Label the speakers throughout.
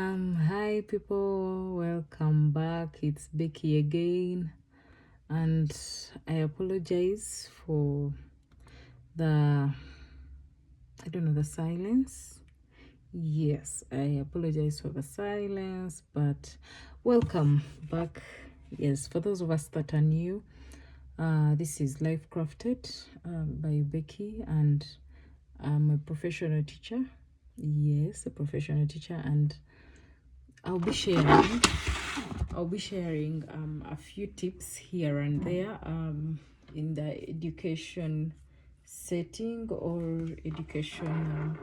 Speaker 1: Hi people, welcome back. It's Becky again, and I apologize for the the silence. Yes, I apologize for the silence, but welcome back. Yes, for those of us that are new, this is Life Crafted by Becky, and I'm a professional teacher. Yes, a professional teacher, and I'll be sharing a few tips here and there in the education setting or education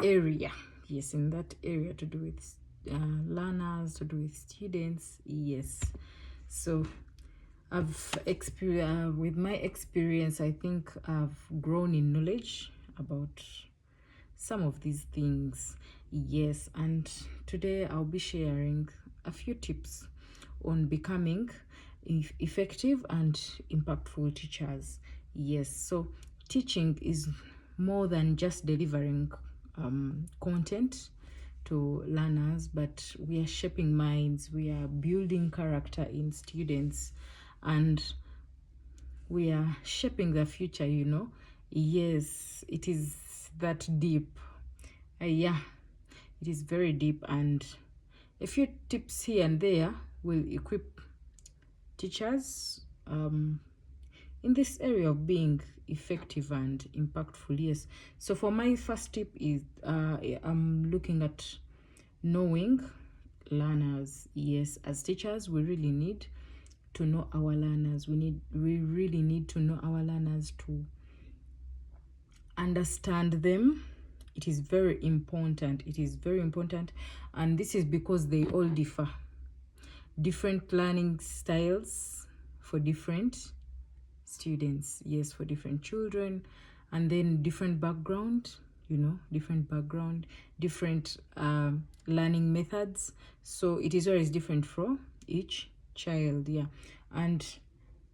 Speaker 1: area. Yes, in that area to do with learners, to do with students. Yes, so with my experience, I think I've grown in knowledge about some of these things. Yes, and today I'll be sharing a few tips on becoming effective and impactful teachers. Yes, so teaching is more than just delivering content to learners, but we are shaping minds, we are building character in students, and we are shaping the future. Yes, it is that deep. Yeah, it is very deep, and a few tips here and there will equip teachers in this area of being effective and impactful. Yes, so for my first tip is I'm looking at knowing learners. Yes, as teachers we really need to know our learners. We really need to know our learners, to understand them. It is very important. And this is because they all different learning styles for different students. Yes, for different children, and then different background, different learning methods. So it is always different for each child. Yeah, and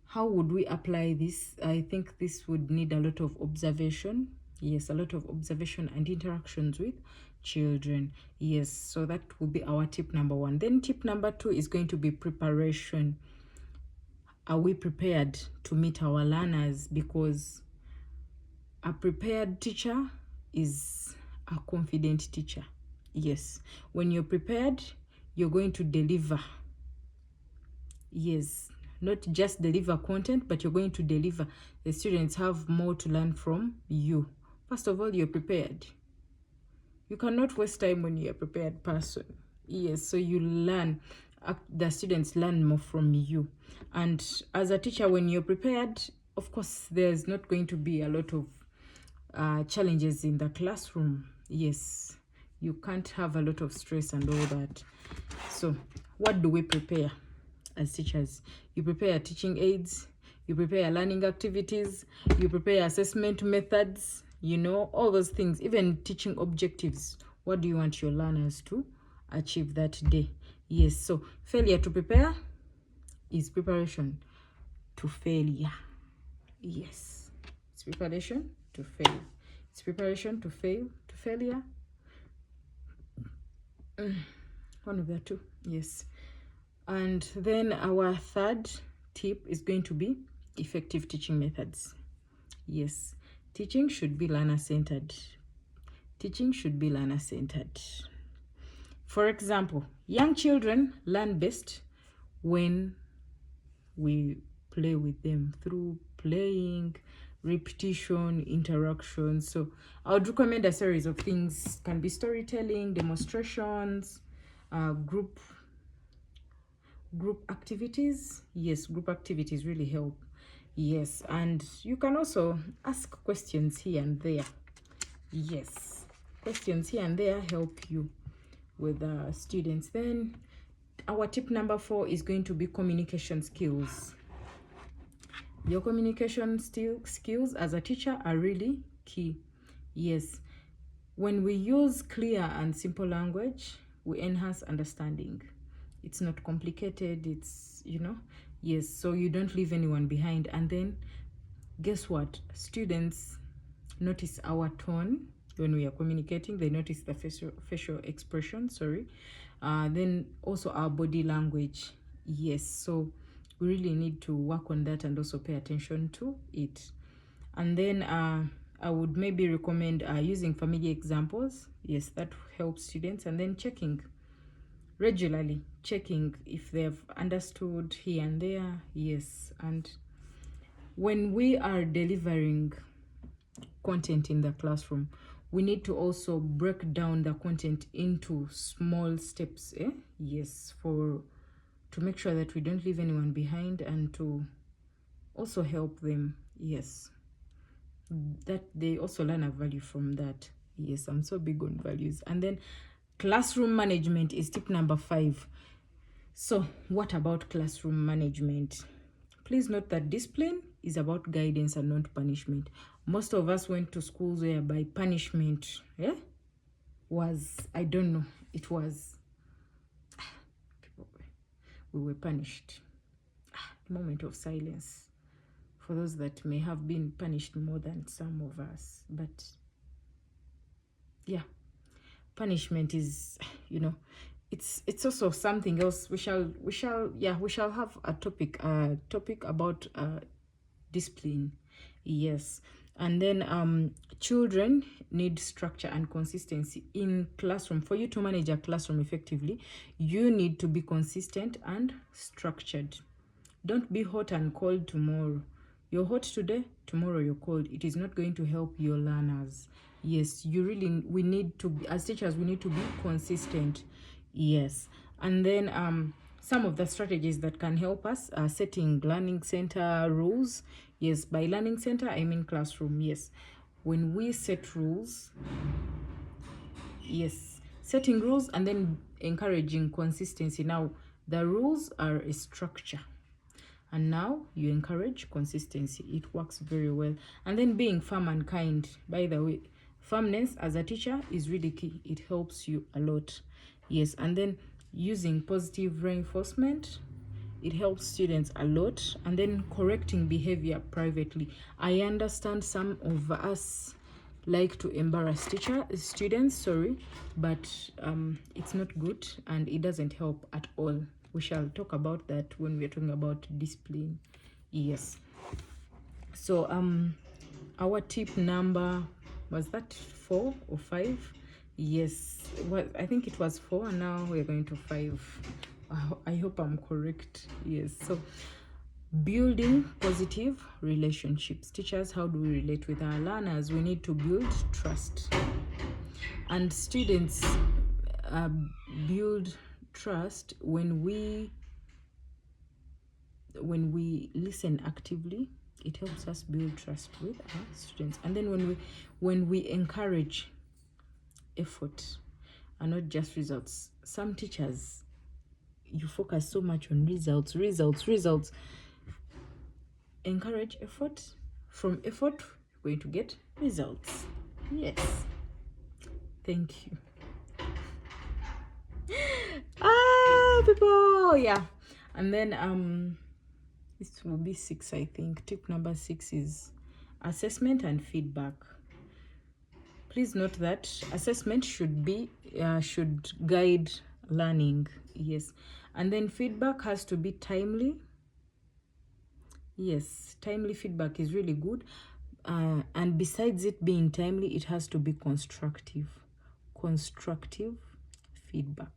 Speaker 1: how would we apply this? I think this would need a lot of observation. Yes, a lot of observation and interactions with children. Yes, so that will be our tip number one. Then tip number two is going to be preparation. Are we prepared to meet our learners? Because a prepared teacher is a confident teacher. Yes, when you're prepared, you're going to deliver. Yes, not just deliver content, but you're going to deliver. The students have more to learn from you. First of all, you're prepared. You cannot waste time when you're a prepared person. Yes, so you learn. The students learn more from you. And as a teacher, when you're prepared, of course, there's not going to be a lot of challenges in the classroom. Yes, you can't have a lot of stress and all that. So what do we prepare as teachers? You prepare teaching aids, you prepare learning activities, you prepare assessment methods, all those things, even teaching objectives. What do you want your learners to achieve that day? Yes, so failure to prepare is preparation to failure. Yes, it's preparation to fail. It's preparation to fail, to failure. One of the two. Yes. And then our third tip is going to be effective teaching methods. Yes, teaching should be learner-centered. Teaching should be learner-centered. For example, young children learn best when we play with them through playing, repetition, interaction. So I would recommend a series of things. Can be storytelling, demonstrations, group activities. Yes, group activities really help. Yes, and you can also ask questions here and there. Yes, questions here and there help you with students. Then our tip number 4 is going to be communication skills. Your communication skills as a teacher are really key. Yes, when we use clear and simple language, we enhance understanding. It's not complicated. It's, yes, so you don't leave anyone behind. And then guess what? Students notice our tone. when we are communicating. They notice the facial expression, sorry. Then also our body language. Yes, so we really need to work on that and also pay attention to it. And then I would maybe recommend using familiar examples. Yes, that helps students. And then regularly checking if they've understood here and there. Yes, and when we are delivering content in the classroom, we need to also break down the content into small steps. Yes, to make sure that we don't leave anyone behind and to also help them. Yes, that they also learn a value from that. Yes, I'm so big on values. And then classroom management is tip number 5. So what about classroom management? Please note that discipline is about guidance and not punishment. Most of us went to schools whereby punishment was, I don't know, it was, we were punished. Moment of silence for those that may have been punished more than some of us. But yeah, punishment is, it's also something else. We shall have a topic about discipline. Yes. And then children need structure and consistency in classroom. For you to manage a classroom effectively, you need to be consistent and structured. Don't be hot and cold tomorrow. You're hot today, tomorrow you're cold. It is not going to help your learners. Yes, we need to, as teachers, we need to be consistent. Yes. And then some of the strategies that can help us are setting learning center rules. Yes, by learning center, I mean classroom. Yes. When we set rules, yes, setting rules and then encouraging consistency. Now, the rules are a structure. And now you encourage consistency. It works very well. And then being firm and kind. By the way, firmness as a teacher is really key. It helps you a lot. Yes. And then using positive reinforcement. It helps students a lot. And then correcting behavior privately. I understand some of us like to embarrass students, but it's not good and it doesn't help at all. We shall talk about that when we're talking about discipline. Yes. So our tip number, was that 4 or 5? Yes, I think it was 4 and now we're going to 5. I hope I'm correct. Yes. So building positive relationships. Teachers, how do we relate with our learners? We need to build trust. And students build trust when we listen actively. It helps us build trust with our students. And then when we encourage effort and not just results. Some teachers, you focus so much on results. Encourage effort. From effort, we're going to get results. Yes. Thank you. People, yeah. And then this will be 6, I think. Tip number 6 is assessment and feedback. Please note that assessment should guide learning. Yes. And then feedback has to be timely. Yes, timely feedback is really good. And besides it being timely, it has to be constructive feedback.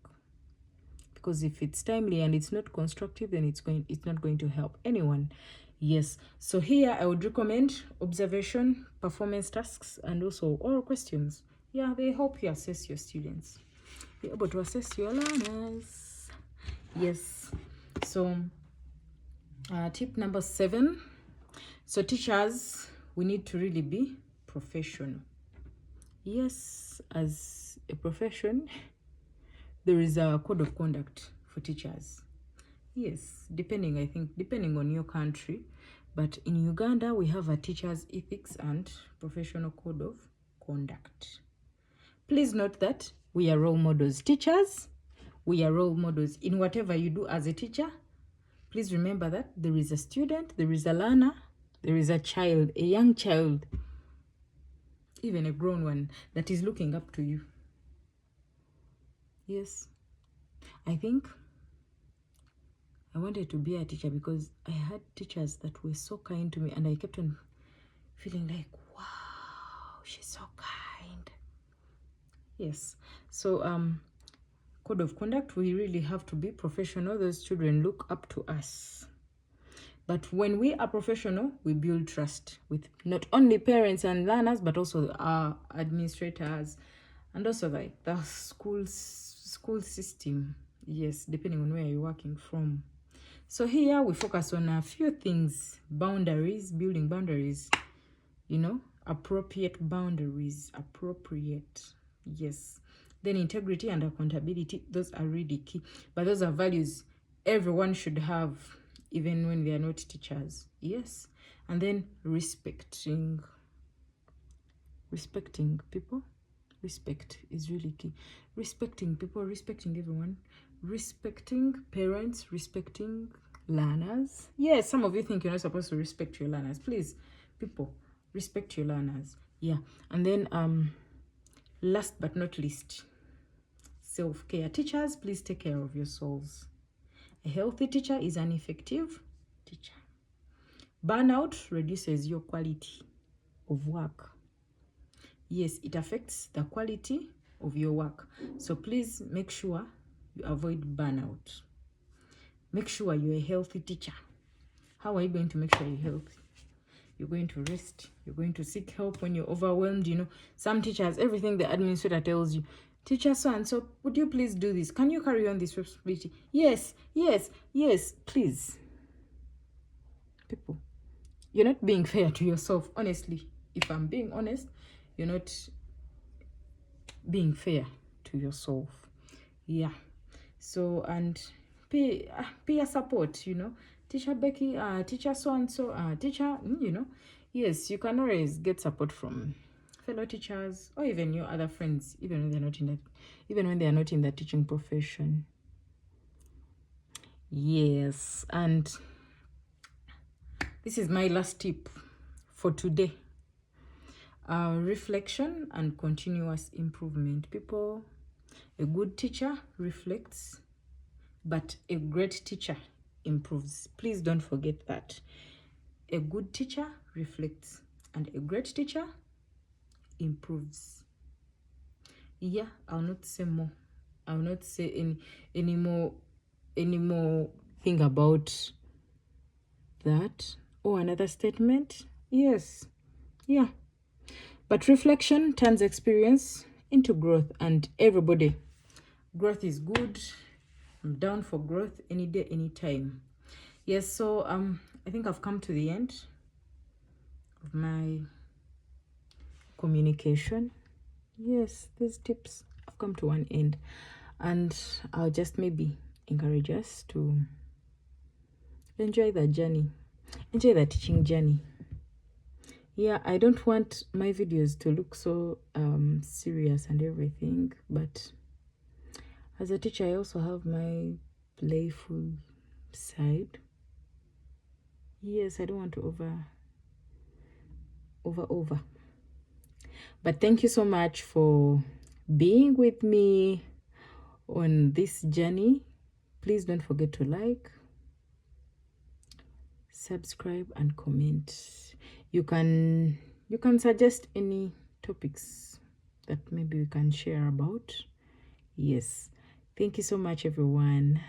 Speaker 1: Because if it's timely and it's not constructive, then it's not going to help anyone. Yes. So here I would recommend observation, performance tasks, and also oral questions. Yeah, they help you assess your students. You're able to assess your learners. Yes. So tip number 7. So teachers, we need to really be professional. Yes, as a profession, there is a code of conduct for teachers. Yes, depending on your country. But in Uganda, we have a teacher's ethics and professional code of conduct. Please note that we are role models. Teachers, we are role models in whatever you do as a teacher. Please remember that there is a student, there is a learner, there is a child, a young child even a grown one that is looking up to you. Yes, I think I wanted to be a teacher because I had teachers that were so kind to me, and I kept on feeling like, wow, she's so kind. Yes. So code of conduct, we really have to be professional. Those children look up to us. But when we are professional, we build trust with not only parents and learners, but also our administrators, and also like the school system. Yes, depending on where you're working from. So here we focus on a few things: boundaries, building boundaries, you know, appropriate boundaries, appropriate. Yes. Then integrity and accountability, those are really key. But those are values everyone should have, even when they are not teachers. Yes. And then respecting people. Respect is really key. Respecting people, respecting everyone, respecting parents, respecting learners. Yes, some of you think you're not supposed to respect your learners. Please, people, respect your learners. Yeah. And then last but not least, self-care. Teachers, please take care of your souls. A healthy teacher is an effective teacher. Burnout reduces your quality of work. Yes, it affects the quality of your work. So please make sure you avoid burnout. Make sure you're a healthy teacher. How are you going to make sure you're healthy? You're going to rest. You're going to seek help when you're overwhelmed. You know, some teachers, everything the administrator tells you, teacher so-and-so, would you please do this? Can you carry on this responsibility? Yes, yes, yes, please. People, you're not being fair to yourself, honestly. If I'm being honest, you're not being fair to yourself. Yeah. So, and peer support, you know, teacher Becky, teacher so-and-so, teacher, you know. Yes, you can always get support from fellow teachers or even your other friends, even when they are not in the teaching profession. Yes. And this is my last tip for today. Reflection and continuous improvement. People, a good teacher reflects, but a great teacher improves. Please don't forget that. A good teacher reflects, and a great teacher improves. Yeah, I'll not say more. I'll not say any more thing about that. Oh, another statement. Yes. Yeah. But reflection turns experience into growth, and everybody, growth is good. I'm down for growth any day, anytime. Yes, so I think I've come to the end of my communication. Yes, these tips have come to one end, and I'll just maybe encourage us to enjoy the journey, enjoy the teaching journey. Yeah, I don't want my videos to look so serious and everything, but as a teacher, I also have my playful side. Yes, I don't want to over. But thank you so much for being with me on this journey. Please don't forget to like, subscribe, and comment. You can suggest any topics that maybe we can share about. Yes. Thank you so much, everyone.